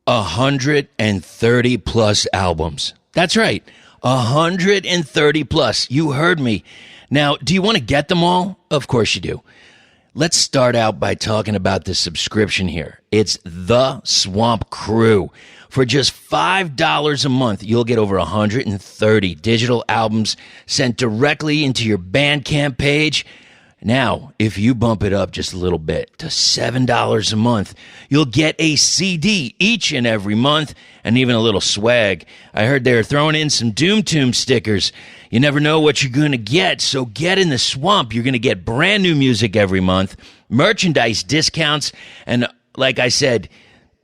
130 plus albums. That's right. 130 plus. You heard me. Now, do you want to get them all? Of course you do. Let's start out by talking about the subscription here. It's the Swamp Krewe. For just $5 a month, you'll get over 130 digital albums sent directly into your Bandcamp page. Now, if you bump it up just a little bit to $7 a month, you'll get a CD each and every month and even a little swag. I heard they're throwing in some Doom Tomb stickers. You never know what you're going to get, so get in the swamp. You're going to get brand new music every month, merchandise discounts, and like I said,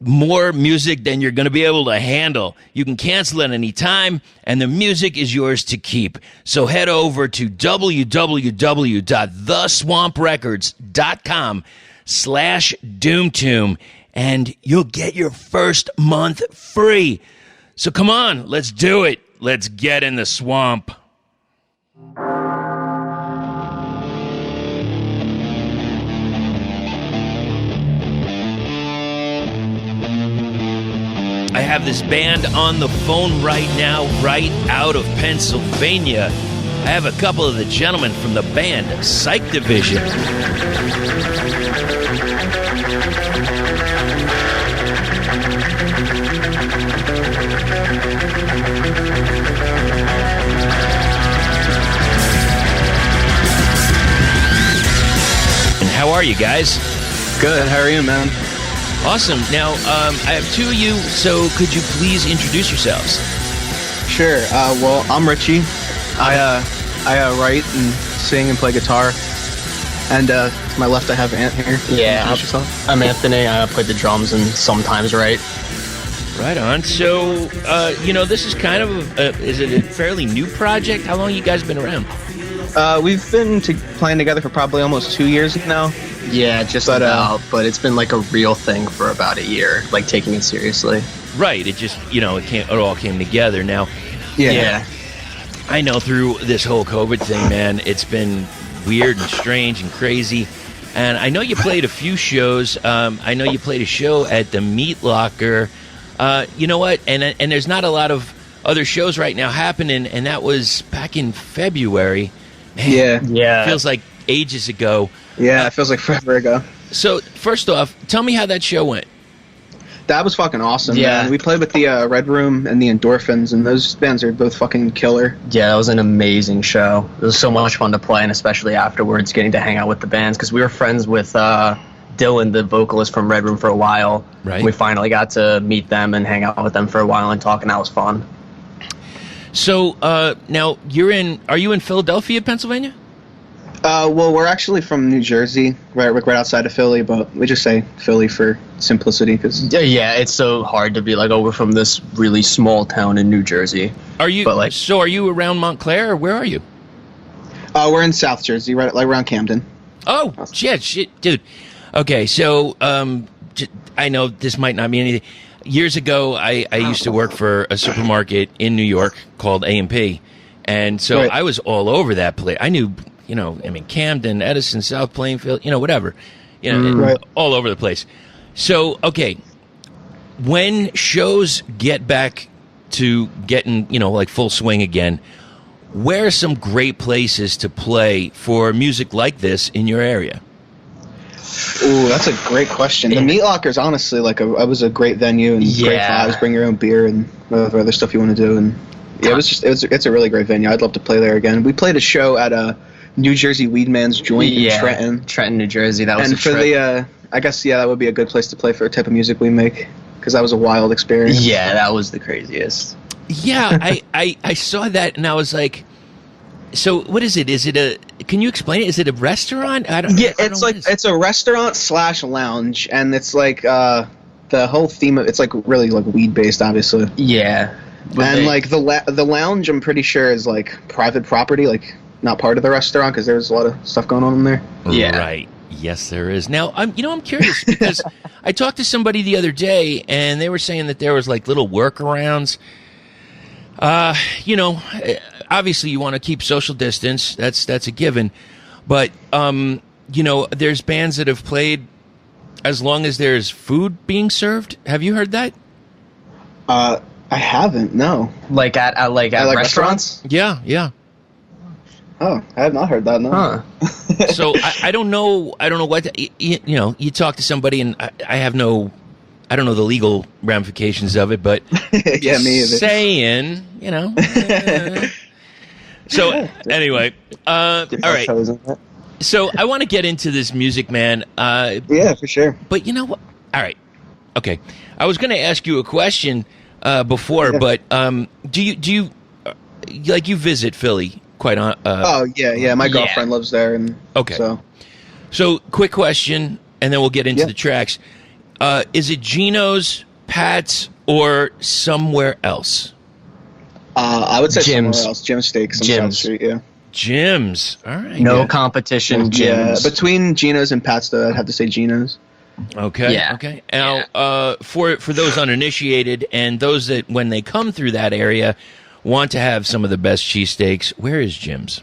more music than you're going to be able to handle. You can cancel at any time, and the music is yours to keep. So head over to www.theswamprecords.com/doomtomb, and you'll get your first month free. So come on, let's do it. Let's get in the swamp. I have this band on the phone right now, right out of Pennsylvania. I have a couple of the gentlemen from the band Psychedivision. And how are you guys? Good. How are you, man? Awesome. Now, I have two of you, so could you please introduce yourselves? Sure. Well, I'm Richie. I write and sing and play guitar. And to my left, I have Ant here. Yeah, I'm Anthony. I play the drums and sometimes write. Right on. So, this is kind of is it a fairly new project? How long you guys been around? We've been playing together for probably almost 2 years now. Yeah, but it's been like a real thing for about a year, like taking it seriously. Right. It just, it all came together. Now, yeah. I know through this whole COVID thing, man, it's been weird and strange and crazy. And I know you played a few shows. I know you played a show at the Meat Locker. You know what? And there's not a lot of other shows right now happening, and that was back in February. Man, yeah. Feels like ages ago. Yeah, it feels like forever ago. So, first off, tell me how that show went. That was fucking awesome, yeah. Man. We played with the Red Room and the Endorphins, and those bands are both fucking killer. Yeah, that was an amazing show. It was so much fun to play, and especially afterwards, getting to hang out with the bands, because we were friends with Dylan, the vocalist from Red Room, for a while. Right. We finally got to meet them and hang out with them for a while and talk, and that was fun. So, now, are you in Philadelphia, Pennsylvania? Well, we're actually from New Jersey, right outside of Philly, but we just say Philly for simplicity. Yeah, it's so hard to be like, oh, we're from this really small town in New Jersey. So are you around Montclair, or where are you? We're in South Jersey, right around Camden. Oh, shit, dude. Okay, so I know this might not mean anything. Years ago, I used to work for a supermarket in New York called A&P, and so right. I was all over that place. I knew, Camden, Edison, South Plainfield, whatever, right. all over the place. So, okay, when shows get back to getting, like full swing again, where are some great places to play for music like this in your area? Ooh, that's a great question. The Meat Locker's honestly it was a great venue and great vibes. Bring your own beer and whatever other stuff you want to do, and it's a really great venue. I'd love to play there again. We played a show at New Jersey Weedman's Joint in Trenton, New Jersey. That was and for trip. I guess that would be a good place to play for the type of music we make, because that was a wild experience. Yeah, that was the craziest. Yeah, I saw that and I was like, so what is it? Can you explain it? Is it a restaurant? It's a restaurant / lounge, and it's like the whole theme of it's like really like weed based, obviously. Yeah, and like the lounge, I'm pretty sure is like private property, like not part of the restaurant, because there's a lot of stuff going on in there. Yeah, right. Yes, there is. Now, I'm curious because I talked to somebody the other day, and they were saying that there was like little workarounds. Obviously you want to keep social distance. That's a given. But, there's bands that have played as long as there's food being served. Have you heard that? I haven't. No. Like at restaurants? Yeah. Oh, I have not heard that. No. Huh. So I don't know. I don't know what you talk to somebody, and I don't know the legal ramifications of it, but yeah, me either. Saying, So anyway, all right. So I want to get into this music, man. Yeah, for sure. But you know what? All right. Okay. I was going to ask you a question before, but do you like you visit Philly quite on? Oh yeah. My girlfriend lives there, and okay. So quick question, and then we'll get into the tracks. Is it Gino's, Pat's, or somewhere else? I would say Jim's. somewhere else. Jim's Steaks on South Street, yeah. Jim's. All right. No competition, Jim's. Yeah, between Gino's and Pat's, though, I'd have to say Gino's. Okay. Yeah. Okay. Now, for those uninitiated and those that, when they come through that area, want to have some of the best cheesesteaks, where is Jim's?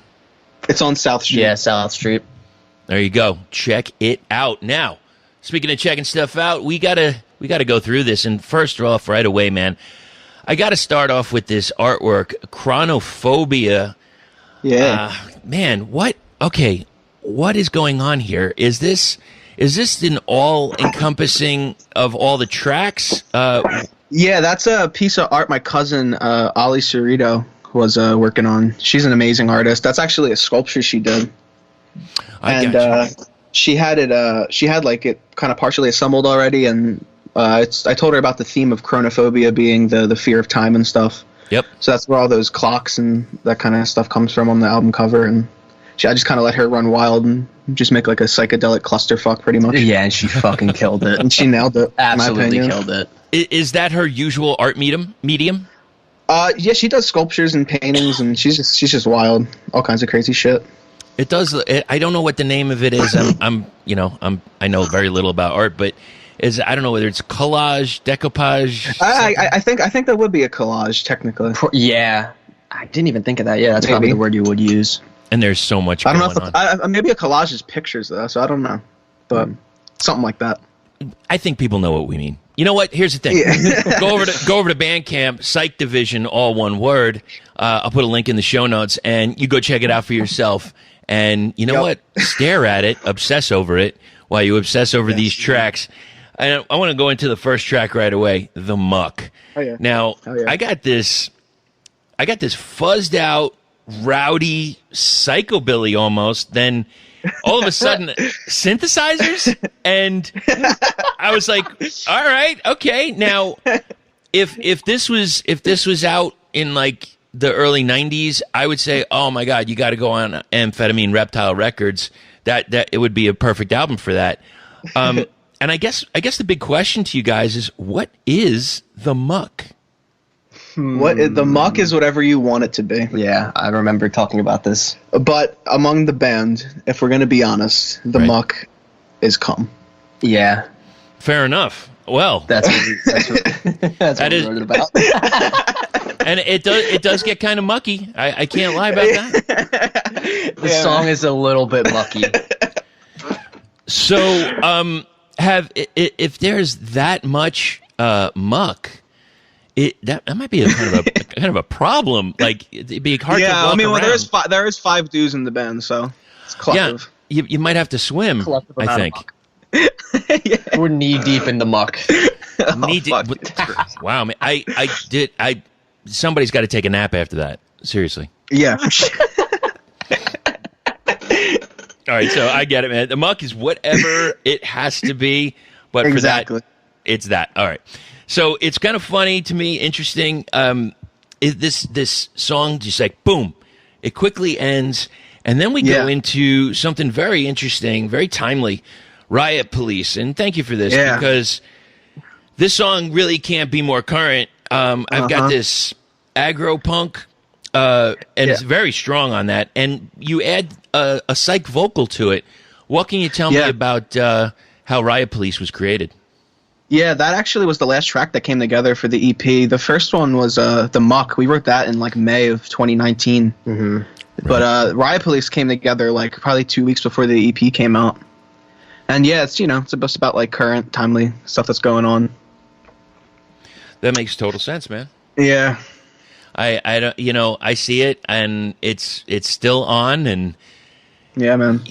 It's on South Street. Yeah, South Street. There you go. Check it out. Now, speaking of checking stuff out, we gotta go through this. And first off, right away, man, I got to start off with this artwork, Chronophobia. Yeah. Man, what is going on here? Is this an all-encompassing of all the tracks? Yeah, that's a piece of art my cousin, Ali Cerrito, was working on. She's an amazing artist. That's actually a sculpture she did. She had it kind of partially assembled already, and I told her about the theme of chronophobia being the fear of time and stuff. Yep. So that's where all those clocks and that kind of stuff comes from on the album cover, and I just kind of let her run wild and just make like a psychedelic clusterfuck, pretty much. Yeah, and she fucking killed it. And she nailed it. Absolutely killed it. Is that her usual art medium? Yeah, she does sculptures and paintings, and she's just wild, all kinds of crazy shit. It does. I don't know what the name of it is. I know very little about art, but I don't know whether it's collage, decoupage. I think that would be a collage technically. Yeah, I didn't even think of that. Yeah, that's probably the word you would use. And there's so much going on. Maybe a collage is pictures though, so I don't know, but something like that. I think people know what we mean. You know what? Here's the thing. Yeah. Go over to Bandcamp, Psychedivision, all one word. I'll put a link in the show notes, and you go check it out for yourself. And you know what? Stare at it, obsess over it, while you obsess over these tracks. I want to go into the first track right away, The Muck. Oh, yeah. Now, I got this fuzzed out, rowdy psychobilly almost, then all of a sudden synthesizers, and I was like, all right, okay. Now, if this was out in like the early 90s, I would say, oh my God, you got to go on Amphetamine Reptile Records. That it would be a perfect album for that. And I guess the big question to you guys is, what is The Muck? The muck is whatever you want it to be. Yeah, I remember talking about this. But among the band, if we're going to be honest, the muck is cum. Yeah. Fair enough. Well, that's what we wrote it about. And it does get kind of mucky. I can't lie about that. The song is a little bit mucky. So, if there's that much muck, that might be a kind of a problem. Like, it'd be hard to walk around. There is 5 dudes in the band, so it's collective. Yeah, you might have to swim, I think. We're knee deep in the muck. Wow, man. Somebody's got to take a nap after that. Seriously. Yeah. All right, so I get it, man. The muck is whatever it has to be, but for that, it's that. All right. So it's kind of funny to me, interesting. This song just like boom, it quickly ends, and then we go into something very interesting, very timely. Riot Police, and thank you for this because this song really can't be more current. I've got this aggro punk, and it's very strong on that, and you add a psych vocal to it. What can you tell me about how Riot Police was created? Yeah, that actually was the last track that came together for the EP. The first one was The Muck. We wrote that in like May of 2019. Mm-hmm. But Riot Police came together like probably 2 weeks before the EP came out. And yeah, it's it's about like current, timely stuff that's going on. That makes total sense, man. Yeah. I don't, I see it, and it's still on, and yeah, man.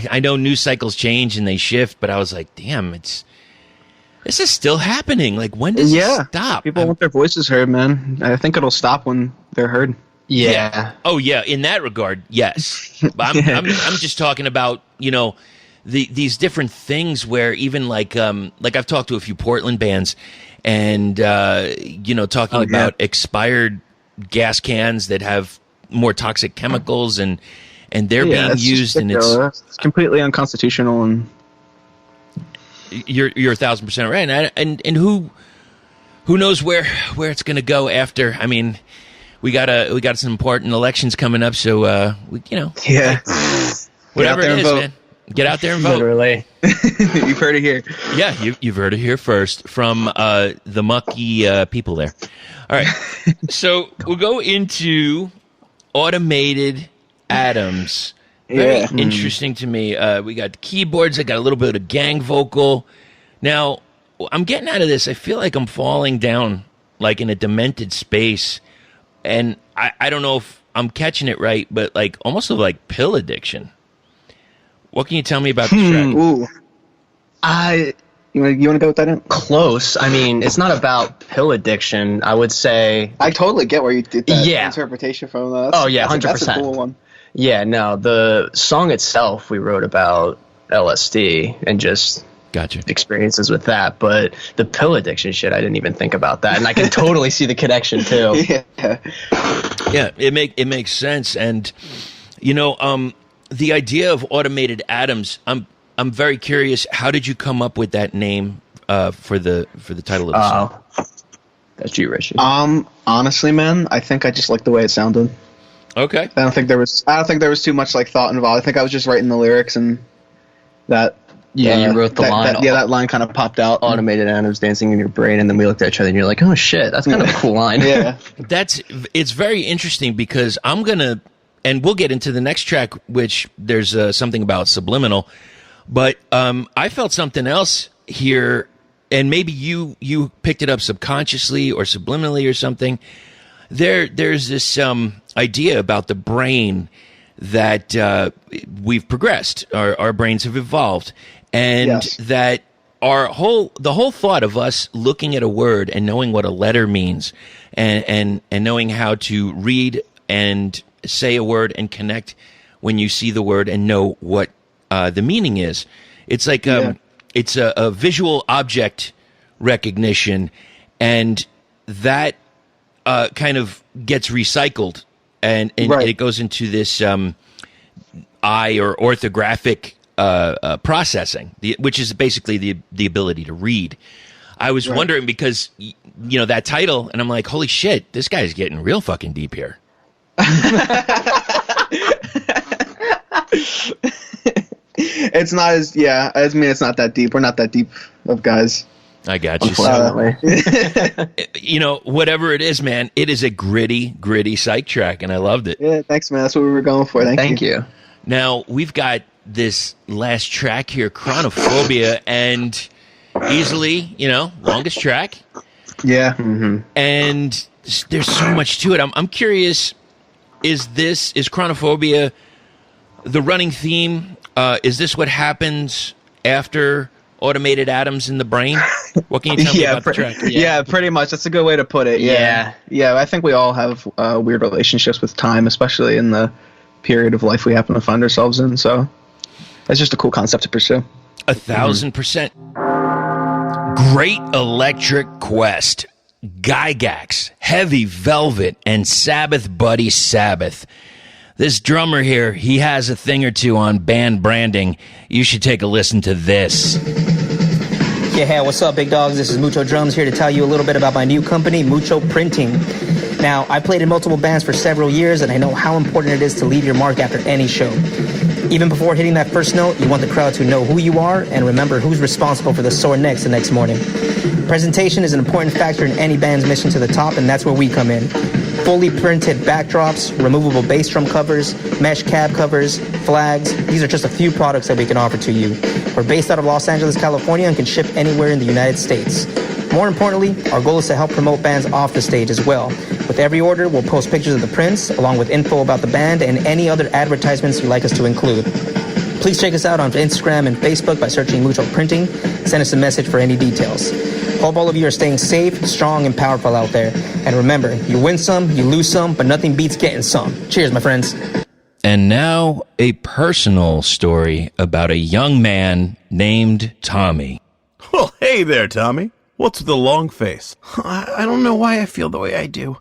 I know news cycles change and they shift, but I was like, damn, this is still happening. Like, when does it stop? People want their voices heard, man. I think it'll stop when they're heard. Yeah. Oh yeah, in that regard, yes. But I'm just talking about these different things where even like I've talked to a few Portland bands, and talking about expired gas cans that have more toxic chemicals, and they're being used, and it's completely unconstitutional. And you're 1,000% right, and who knows where it's going to go after? I mean, we got some important elections coming up, so whatever it is, man. Get out there and vote. Literally. You've heard it here. Yeah, you've heard it here first from the mucky people there. All right, so we'll go into automated atoms. Very interesting to me. We got keyboards. I got a little bit of gang vocal. Now, I'm getting out of this. I feel like I'm falling down like in a demented space, and I don't know if I'm catching it right, but like almost like pill addiction. What can you tell me about this track? Ooh. You want to go with that in? Close. I mean, it's not about pill addiction. I would say. I totally get where you did that interpretation from. Oh, 100%. That's a cool one. Yeah, no, the song itself we wrote about LSD and just experiences with that, but the pill addiction shit, I didn't even think about that, and I can totally see the connection too. Yeah, it makes sense, and the idea of automated atoms, I'm very curious. How did you come up with that name for the title of the song? That's you, Richard. Honestly, man, I think I just liked the way it sounded. Okay. I don't think there was too much like thought involved. I think I was just writing the lyrics, and that. Yeah, you wrote the line. That line kind of popped out. Automated atoms dancing in your brain, and then we looked at each other, and you're like, "Oh shit, that's kind of a cool line." Yeah, it's very interesting because I'm gonna, and we'll get into the next track, which there's something about subliminal, but I felt something else here, and maybe you picked it up subconsciously or subliminally or something. There's this idea about the brain that we've progressed, our brains have evolved, and that the whole thought of us looking at a word and knowing what a letter means, and knowing how to read and say a word and connect when you see the word and know what the meaning is. It's like it's a visual object recognition, and that kind of gets recycled, and it goes into this eye or orthographic processing, which is basically the ability to read. I was wondering because that title, and I'm like, holy shit, this guy's getting real fucking deep here. It's not it's not that deep. We're not that deep of guys. I got you. Whatever it is, man, it is a gritty psych track, and I loved it. Yeah, thanks, man. That's what we were going for. Thank you. Now, we've got this last track here, Chronophobia, and easily, longest track. Yeah. Mm-hmm. And there's so much to it. I'm curious, is Chronophobia the running theme? Is this what happens after automated atoms in the brain? What can you tell me about the track? Yeah, pretty much. That's a good way to put it. Yeah. I think we all have weird relationships with time, especially in the period of life we happen to find ourselves in. So it's just a cool concept to pursue. 1,000%. Great Electric Quest, Gygax, Heavy Velvet, and Sabbath Buddy Sabbath. This drummer here, he has a thing or two on band branding. You should take a listen to this. Yeah, hey, what's up, big dogs? This is Mucho Drums here to tell you a little bit about my new company, Mucho Printing. Now, I played in multiple bands for several years, and I know how important it is to leave your mark after any show. Even before hitting that first note, you want the crowd to know who you are and remember who's responsible for the sore necks the next morning. Presentation is an important factor in any band's mission to the top, and that's where we come in. Fully printed backdrops, removable bass drum covers, mesh cab covers, flags. These are just a few products that we can offer to you. We're based out of Los Angeles, California, and can ship anywhere in the United States. More importantly, our goal is to help promote bands off the stage as well. With every order, we'll post pictures of the prints, along with info about the band and any other advertisements you'd like us to include. Please check us out on Instagram and Facebook by searching Mucho Printing. Send us a message for any details. Hope all of you are staying safe, strong, and powerful out there. And remember, you win some, you lose some, but nothing beats getting some. Cheers, my friends. And now, a personal story about a young man named Tommy. Well, hey there, Tommy. What's with the long face? I don't know why I feel the way I do.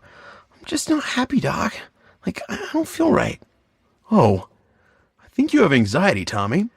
I'm just not happy, Doc. Like, I don't feel right. Oh, I think you have anxiety, Tommy.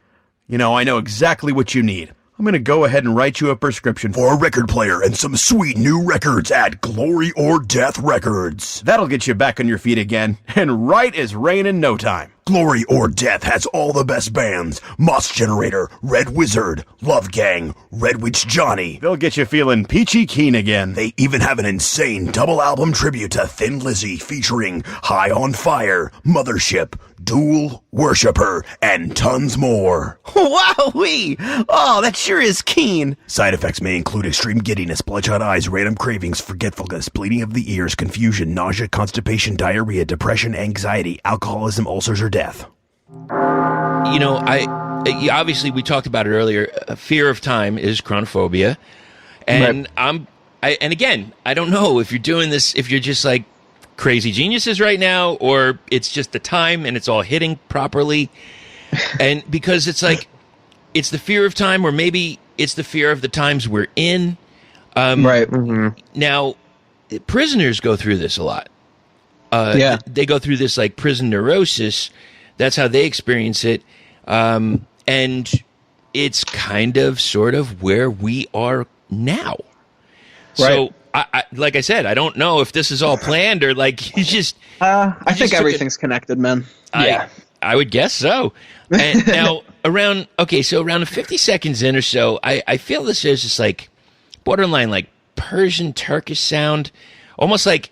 You know, I know exactly what you need. I'm going to go ahead and write you a prescription for a record player and some sweet new records at Glory or Death Records. That'll get you back on your feet again, and right as rain in no time. Glory or Death has all the best bands. Moss Generator, Red Wizard, Love Gang, Red Witch Johnny. They'll get you feeling peachy keen again. They even have an insane double album tribute to Thin Lizzy featuring High on Fire, Mothership, Duel, Worshipper, and tons more. Wowee! Oh, that sure is keen. Side effects may include extreme giddiness, bloodshot eyes, random cravings, forgetfulness, bleeding of the ears, confusion, nausea, constipation, diarrhea, depression, anxiety, alcoholism, ulcers, or death. You know, obviously we talked about it earlier. Fear of time is chronophobia, and Right. and again, I don't know if you're doing this, if you're just like crazy geniuses right now, or it's just the time and it's all hitting properly. And because it's like, it's the fear of time, or maybe it's the fear of the times we're in. Right. Now, prisoners go through this a lot. They go through this like prison neurosis. That's how they experience it. And it's kind of sort of where we are now. So, I, like I said, I don't know if this is all planned or like you just. I think everything's connected, man. I would guess so. And now around 50 seconds in or so, I feel there's this like borderline like Persian Turkish sound, almost like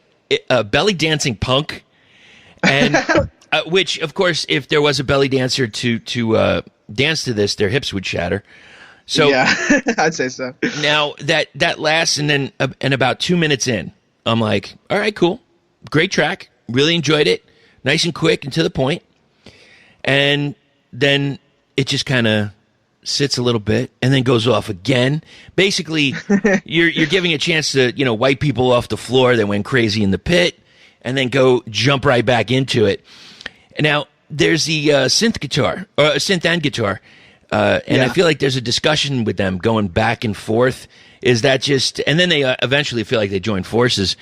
belly dancing punk, and which of course, if there was a belly dancer to dance to this, their hips would shatter. So yeah, I'd say so. Now that lasts, and then and about 2 minutes in, I'm like, all right, cool, great track, really enjoyed it, nice and quick and to the point. And then it just kind of sits a little bit and then goes off again. Basically, you're giving a chance to wipe people off the floor that went crazy in the pit, and then go jump right back into it. Now there's the synth guitar, or synth and guitar. And I feel like there's a discussion with them going back and forth. Is that just, and then they eventually feel like they join forces.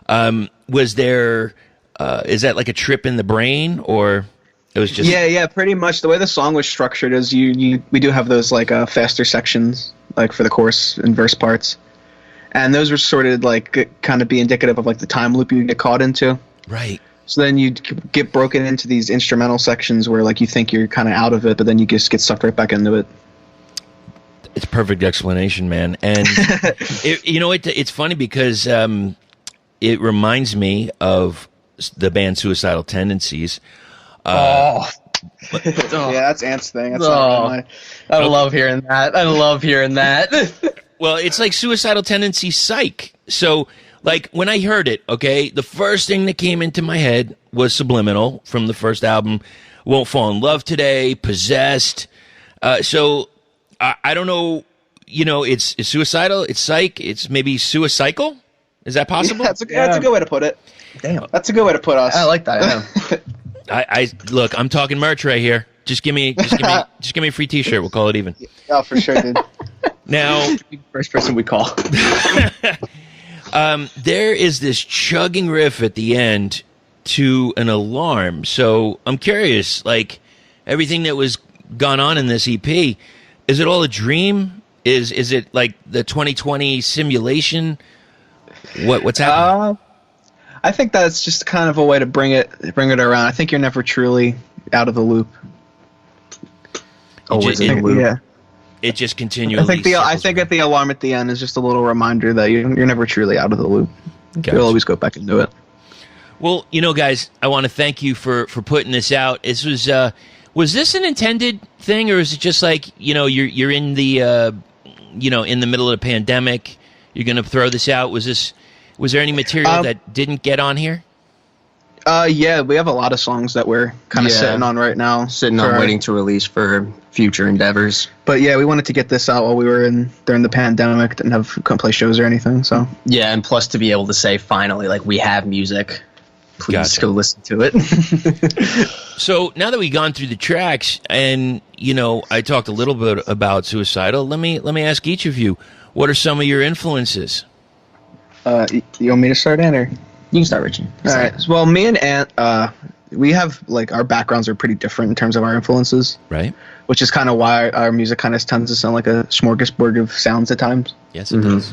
Was there, is that like a trip in the brain, or it was just? Yeah, pretty much. The way the song was structured is we do have those like faster sections, like for the chorus and verse parts. And those were sort of like kind of be indicative of like the time loop you get caught into. Right. So then you get broken into these instrumental sections where like you think you're kind of out of it, but then you just get sucked right back into it. It's a perfect explanation, man. And it's funny because it reminds me of the band Suicidal Tendencies. Yeah, that's Ant's thing. That's I love hearing that. Well, it's like Suicidal Tendencies Psych. So, like, when I heard it, okay, the first thing that came into my head was Subliminal from the first album, Won't Fall in Love Today, Possessed. So, I don't know, it's suicidal, it's psych, it's maybe suicycle? Is that possible? Yeah, that's a good way to put it. Damn. That's a good way to put us. I like that, yeah. I look, I'm talking merch right here. Just give me a free t-shirt, we'll call it even. Oh, for sure, dude. Now, First person we call. there is this chugging riff at the end to an alarm. So I'm curious, like everything that was gone on in this EP, is it all a dream? Is it like the 2020 simulation? What's happening? I think that's just kind of a way to bring it around. I think you're never truly out of the loop. Always in the loop. Yeah. It just continually. I think at the alarm at the end is just a little reminder that you're never truly out of the loop. Gotcha. You'll always go back and do it. Well, guys, I want to thank you for putting this out. This was this an intended thing, or is it just like you're in the in the middle of the pandemic, You're going to throw this out? Was there any material that didn't get on here? Yeah, we have a lot of songs that we're kind of sitting on right now. Waiting to release for future endeavors. But yeah, we wanted to get this out while we were during the pandemic. Couldn't play shows or anything, so. Yeah, and plus to be able to say finally, like, we have music. Please go listen to it. So now that we've gone through the tracks, and I talked a little bit about Suicidal. Let me ask each of you, what are some of your influences? You want me to start, Ant, or? You can start, Richie. All right. Well, me and Ant, we have, like, our backgrounds are pretty different in terms of our influences. Right. Which is kind of why our music kind of tends to sound like a smorgasbord of sounds at times. Yes, it does.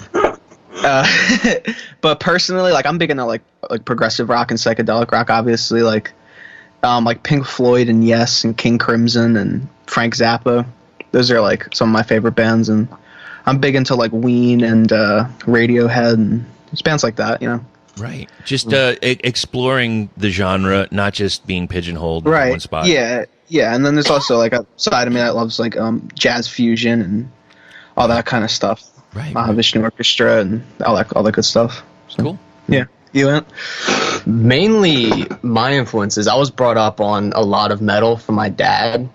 But personally, like, I'm big into, like progressive rock and psychedelic rock, obviously. Like Pink Floyd and Yes and King Crimson and Frank Zappa. Those are, like, some of my favorite bands. And I'm big into, like, Ween and Radiohead and bands like that, Right. Just exploring the genre, not just being pigeonholed in one spot. Yeah. And then there's also, like, a side of me that loves, like, jazz fusion and all that kind of stuff. Right. Mahavishnu Orchestra and all that good stuff. So, cool. Yeah. You went? Mainly my influences. I was brought up on a lot of metal from my dad.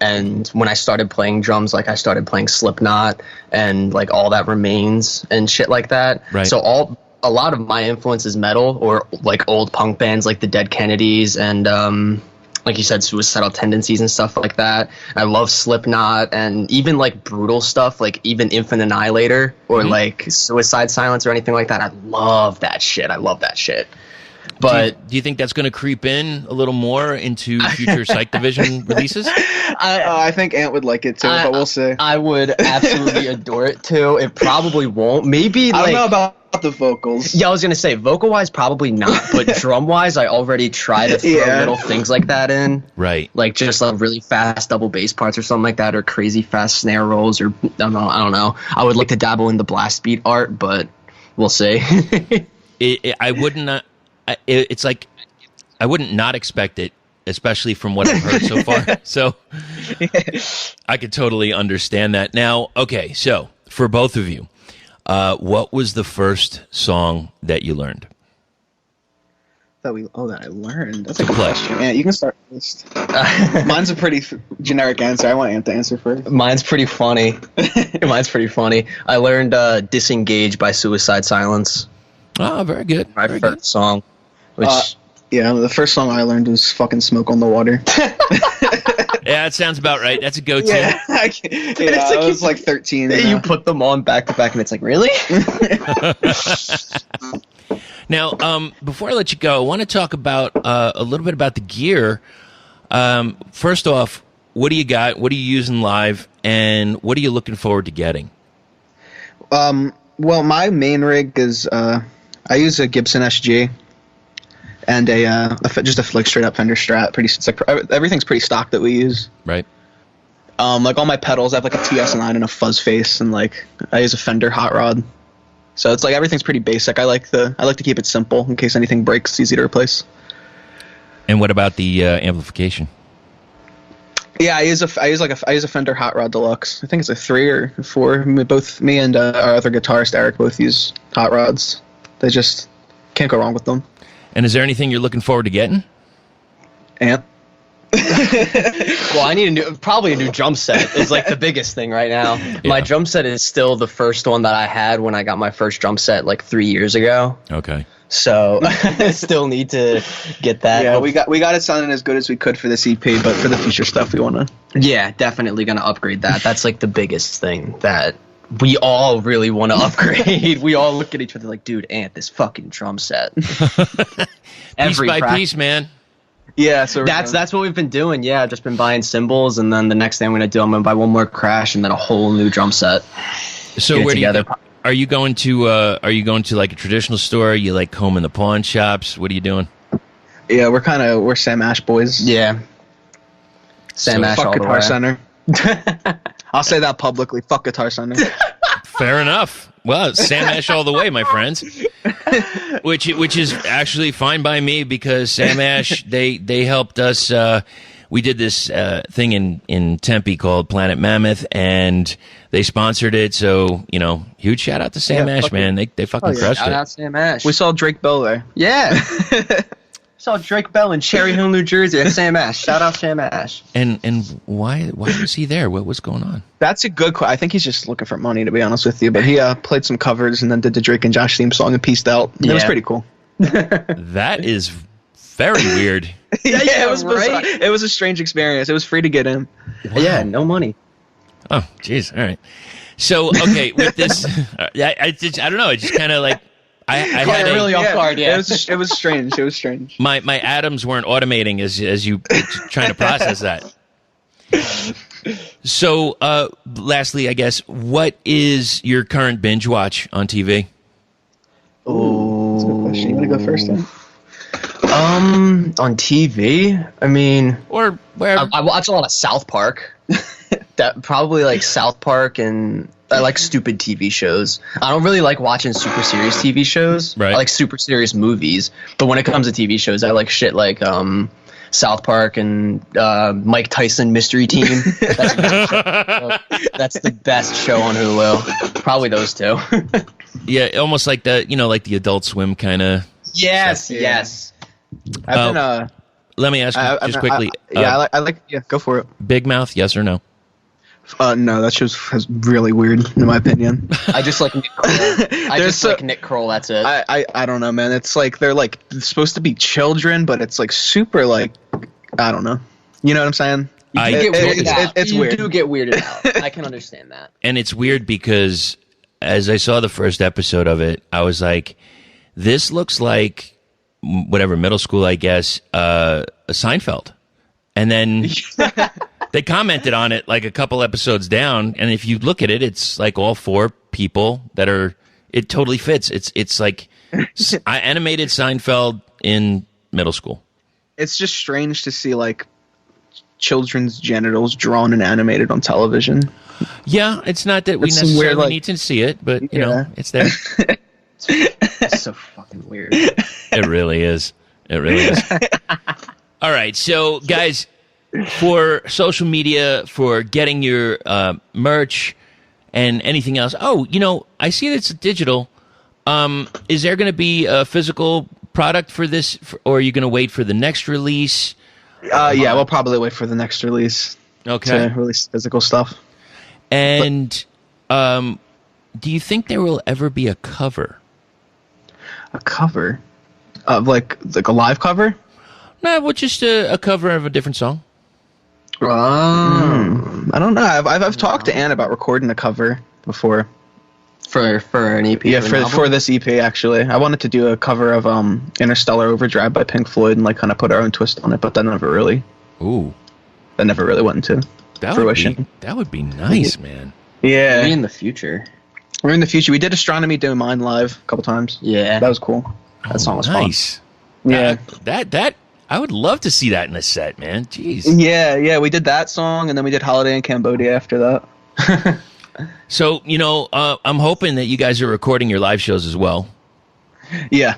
And when I started playing drums, like, I started playing Slipknot and, like, All That Remains and shit like that. Right. So a lot of my influence is metal, or, like, old punk bands like the Dead Kennedys and, like you said, Suicidal Tendencies and stuff like that. I love Slipknot and even, like, brutal stuff, like even Infant Annihilator or like Suicide Silence or anything like that. I love that shit. But do you think that's going to creep in a little more into future Psychedivision releases? I think Ant would like it too, but we'll see. I would absolutely adore it too. It probably won't. Maybe, I don't know about the vocals. Yeah, I was gonna say vocal-wise probably not, but drum-wise I already try to throw little things like that in. Right. Like just like really fast double bass parts or something like that, or crazy fast snare rolls, or I don't know. I would like to dabble in the blast beat art, but we'll see. I wouldn't. It's like I wouldn't not expect it, especially from what I've heard so far. So I could totally understand that. Now, okay, so for both of you, what was the first song that you learned? That I learned. That's a good question. Yeah, you can start first. Mine's a pretty generic answer. I want Ant to answer first. Mine's pretty funny. I learned "Disengage" by Suicide Silence. Oh, very good. My first song. Which the first song I learned was fucking "Smoke on the Water." Yeah, that sounds about right. That's a go-to. Yeah, I was like 13. You put them on back to back, and it's like, really? Now, before I let you go, I want to talk about a little bit about the gear. First off, what do you got? What are you using live? And what are you looking forward to getting? Well, my main rig is I use a Gibson SG and just a like straight up Fender Strat. It's like everything's pretty stock that we use. Right. Like all my pedals, I have like a TS9 and a fuzz face, and like I use a Fender hot rod. So it's like everything's pretty basic. I like to keep it simple in case anything breaks. It's easy to replace. And what about the amplification? Yeah, I use a Fender Hot Rod Deluxe. I think it's a 3 or 4. Both me and our other guitarist Eric both use hot rods. They just can't go wrong with them. And is there anything you're looking forward to getting? Ant? Well, I need probably a new drum set is like the biggest thing right now. Yeah. My drum set is still the first one that I had when I got my first drum set like 3 years ago. Okay. So I still need to get that. Yeah, we got it sounding as good as we could for this EP, but for the future stuff we want to. Yeah, definitely going to upgrade that. That's like the biggest thing that we all really want to upgrade. We all look at each other like, dude, Ant, this fucking drum set. Piece by piece, man. Yeah, so that's what we've been doing. Yeah, I've just been buying cymbals, and then the next thing I'm going to do, I'm going to buy one more crash and then a whole new drum set. So where do you go? Are you going to like a traditional store? Are you like combing the pawn shops? What are you doing? Yeah, we're Sam Ash boys. Yeah. Sam Ash fuck all Guitar the way. Center. I'll say that publicly. Fuck Guitar Center. Fair enough. Well, Sam Ash all the way, my friends. Which is actually fine by me because Sam Ash they helped us we did this thing in Tempe called Planet Mammoth, and they sponsored it. So, huge shout out to Sam Ash, man. They fucking crushed shout it. out Sam Ash. We saw Drake Bell there. Yeah. Saw Drake Bell in Cherry Hill, New Jersey. That's Sam Ash. Shout out Sam Ash. And why was he there? What was going on? That's a good question. I think he's just looking for money, to be honest with you. But he played some covers and then did the Drake and Josh theme song and pieced out. It was pretty cool. That is very weird. Yeah, it was bizarre. It was a strange experience. It was free to get in. Wow. Yeah, no money. Oh, jeez. All right. So, okay, with this, I don't know. It just kind of like I had really off guard. Yeah, it was strange. It was strange. My atoms weren't automating as you trying to process that. So, lastly, I guess, what is your current binge watch on TV? Oh, that's a good question. You want to go first then? On TV, I mean, or wherever. I watch a lot of South Park. That probably like South Park, and I like stupid TV shows. I don't really like watching super serious TV shows. Right. I like super serious movies, but when it comes to TV shows, I like shit like South Park and Mike Tyson Mystery Team. That's the best show on Hulu. Probably those two. Yeah, almost like the Adult Swim kind of. Yes, yes. I've been let me ask you just quickly. I like. Go for it. Big Mouth, yes or no? No, that show's really weird in my opinion. I just like Nick Kroll. Like Nick Kroll. That's it. I don't know, man. It's like they're supposed to be children, but it's like super like I don't know. You know what I'm saying? It's weird. You do get weirded out. I can understand that. And it's weird because as I saw the first episode of it, I was like, this looks like whatever, middle school, I guess, Seinfeld. And then they commented on it like a couple episodes down, and if you look at it, it's like all four people that are, it totally fits. It's like animated Seinfeld in middle school. It's just strange to see like children's genitals drawn and animated on television. Yeah, it's not that we necessarily need to see it, but you know, it's there. It's so fucking weird. It really is. It really is. All right, so guys, for social media, for getting your merch and anything else. Oh, I see that it's digital. Is there going to be a physical product for this, or are you going to wait for the next release? Yeah, we'll probably wait for the next release. Okay. To release physical stuff. And do you think there will ever be a cover? A cover? Of like a live cover? No, well, just a cover of a different song. I don't know. I've talked to Ann about recording a cover before. For an EP? Yeah, for this EP, actually. I wanted to do a cover of Interstellar Overdrive by Pink Floyd and like kind of put our own twist on it, but that never really went into fruition. That would be nice, man. Yeah. Maybe in the future. We're in the future. We did Astronomy Doing Mine live a couple times. Yeah. That was cool. That song was nice. Fun. Yeah. That I would love to see that in a set, man. Jeez. Yeah. We did that song, and then we did Holiday in Cambodia after that. So, I'm hoping that you guys are recording your live shows as well. Yeah.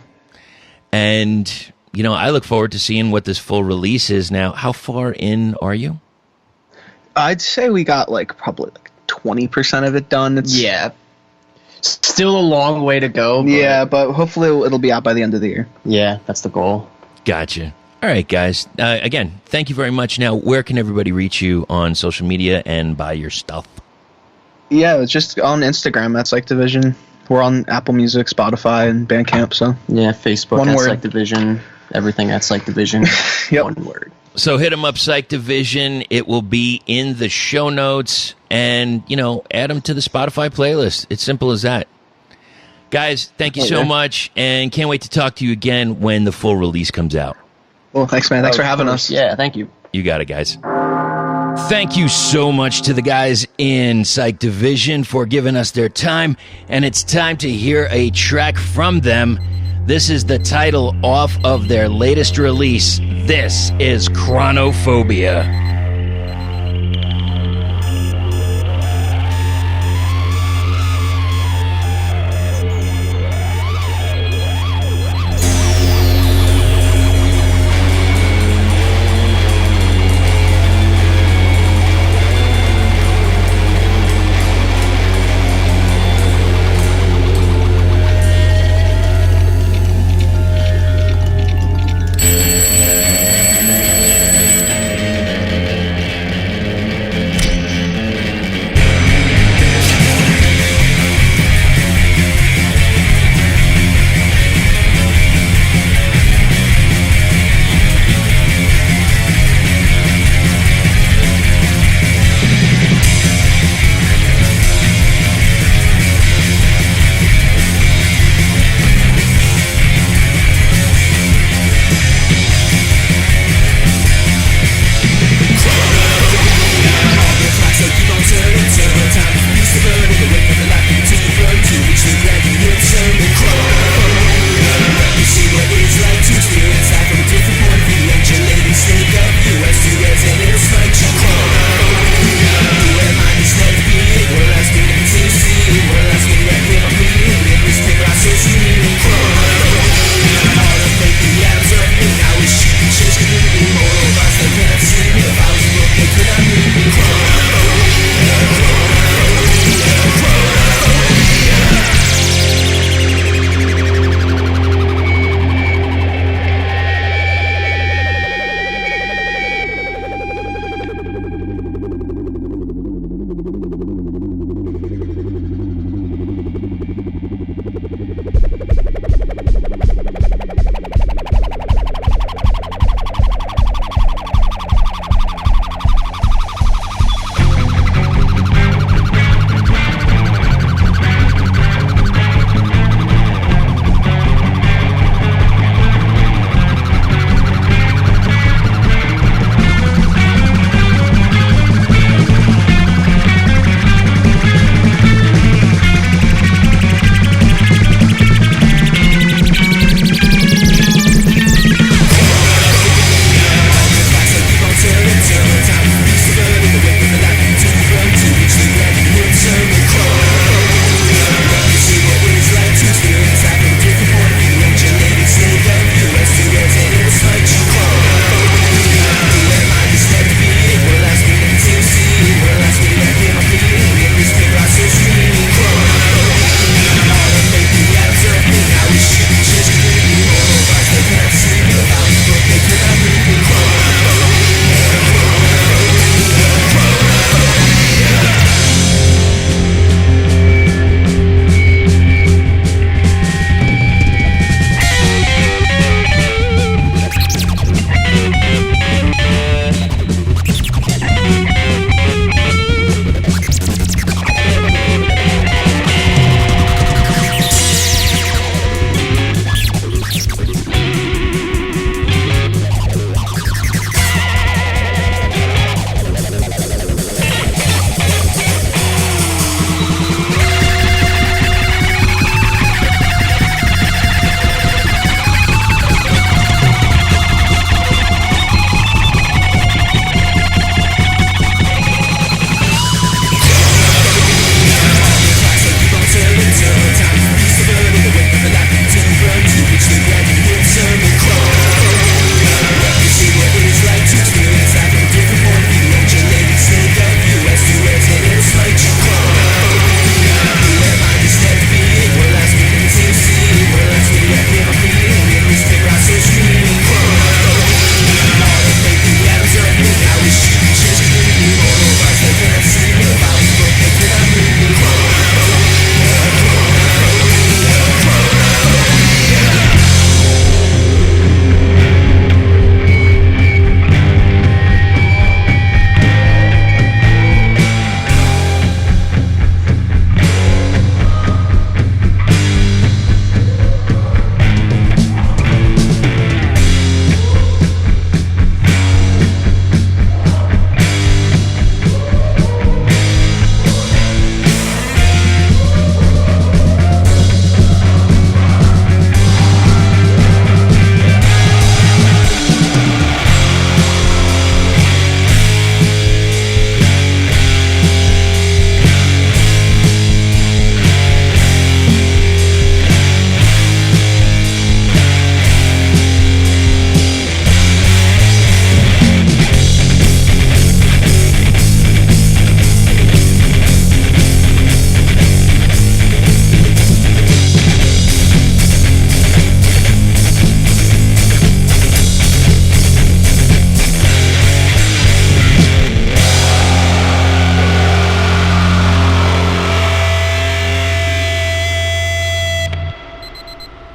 And, I look forward to seeing what this full release is now. How far in are you? I'd say we got probably 20% of it done. Yeah. Still a long way to go. But hopefully it'll be out by the end of the year. Yeah, that's the goal. Gotcha. All right, guys. Again, thank you very much. Now, where can everybody reach you on social media and buy your stuff? Yeah, it's just on Instagram at Psychedivision. We're on Apple Music, Spotify, and Bandcamp. So yeah, Facebook One at word. Psychedivision. Everything at Psychedivision. Yep. One word. So hit them up, Psychedivision. It will be in the show notes. And, add them to the Spotify playlist. It's simple as that. Guys, thank you so much. And can't wait to talk to you again when the full release comes out. Well, thanks, man. Thanks for having us. Yeah, thank you. You got it, guys. Thank you so much to the guys in Psychedivision for giving us their time. And it's time to hear a track from them. This is the title off of their latest release. This is Chronophobia.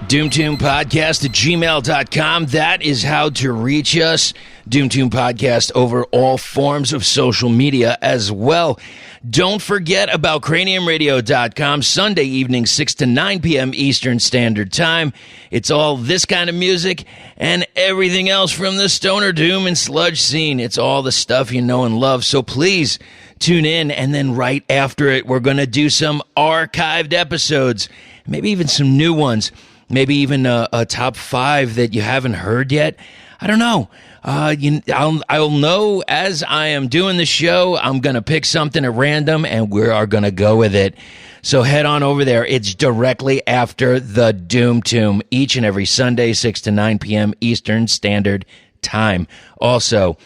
doomtombpodcast@gmail.com. That is how to reach us. Doomtombpodcast over all forms of social media as well. Don't forget about craniumradio.com, Sunday evening, 6 to 9 p.m. Eastern Standard Time. It's all this kind of music and everything else from the stoner doom and sludge scene. It's all the stuff you know and love. So please tune in, and then right after it, we're going to do some archived episodes, maybe even some new ones. Maybe even a top 5 that you haven't heard yet. I don't know. I'll know as I am doing the show. I'm going to pick something at random, and we are going to go with it. So head on over there. It's directly after the Doom Tomb, each and every Sunday, 6 to 9 p.m. Eastern Standard Time. Also,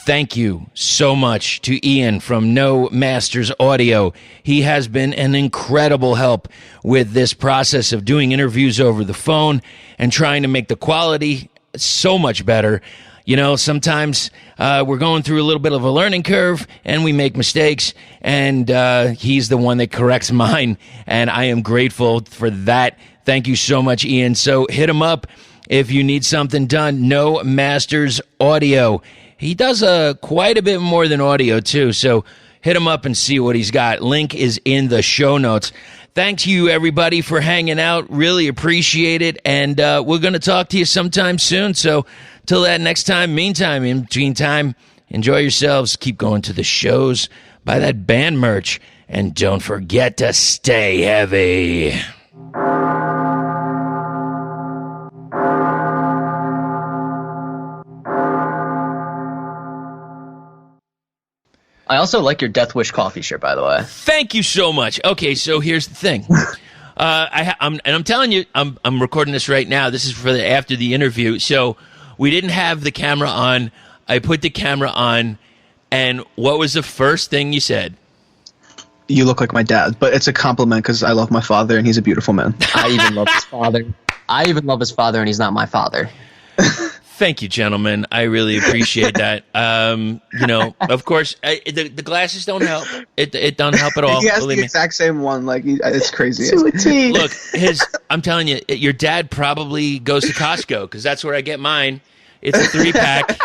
thank you so much to Ian from No Masters Audio. He has been an incredible help with this process of doing interviews over the phone and trying to make the quality so much better. You know, sometimes we're going through a little bit of a learning curve and we make mistakes, and he's the one that corrects mine, and I am grateful for that. Thank you so much, Ian. So hit him up if you need something done. No Masters Audio. He does quite a bit more than audio, too, so hit him up and see what he's got. Link is in the show notes. Thanks you, everybody, for hanging out. Really appreciate it, and we're going to talk to you sometime soon. So till that next time, meantime, in between time, enjoy yourselves. Keep going to the shows. Buy that band merch, and don't forget to stay heavy. I also like your Death Wish coffee shirt, by the way. Thank you so much. Okay, so here's the thing. I'm telling you, I'm recording this right now. This is for after the interview. So we didn't have the camera on. I put the camera on, and what was the first thing you said? You look like my dad, but it's a compliment because I love my father and he's a beautiful man. I even love his father. And he's not my father. Thank you, gentlemen. I really appreciate that. You know, of course, the glasses don't help. It don't help at all. He has the exact same one. Like, it's crazy. Look, I'm telling you, your dad probably goes to Costco because that's where I get mine. It's a 3-pack. There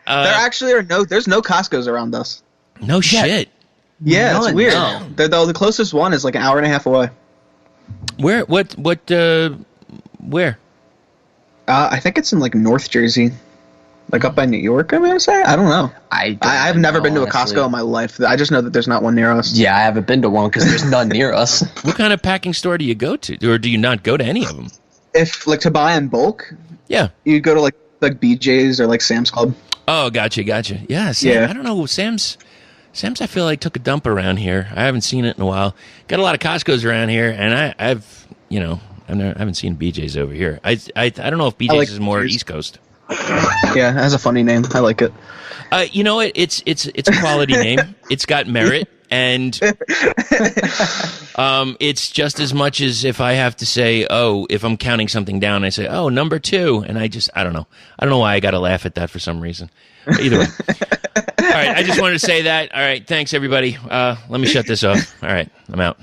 actually there's no Costco's around us. No shit. Yeah, it's weird. No. The closest one is like an hour and a half away. Where? Where? I think it's in like North Jersey, like up by New York. I'm gonna say. I don't know. I've never been to a Costco in my life. I just know that there's not one near us. Yeah, I haven't been to one because there's none near us. What kind of packing store do you go to, or do you not go to any of them? If like to buy in bulk, yeah, you go to like BJ's or like Sam's Club. Oh, gotcha. Yeah, Sam, I don't know. Sam's I feel like took a dump around here. I haven't seen it in a while. Got a lot of Costco's around here, and I haven't seen BJ's over here. I don't know if BJ's is more East Coast. Yeah, it has a funny name. I like it. You know what? It's a quality name. It's got merit, and it's just as much as if I have to say, if I'm counting something down, I say, number 2, and I don't know. I don't know why I got to laugh at that for some reason. But either way. All right, I just wanted to say that. All right, thanks, everybody. Let me shut this off. All right, I'm out.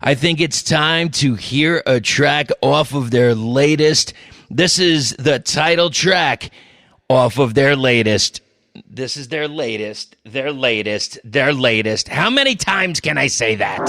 I think it's time to hear a track off of their latest. This is the title track off of their latest. This is their latest. How many times can I say that?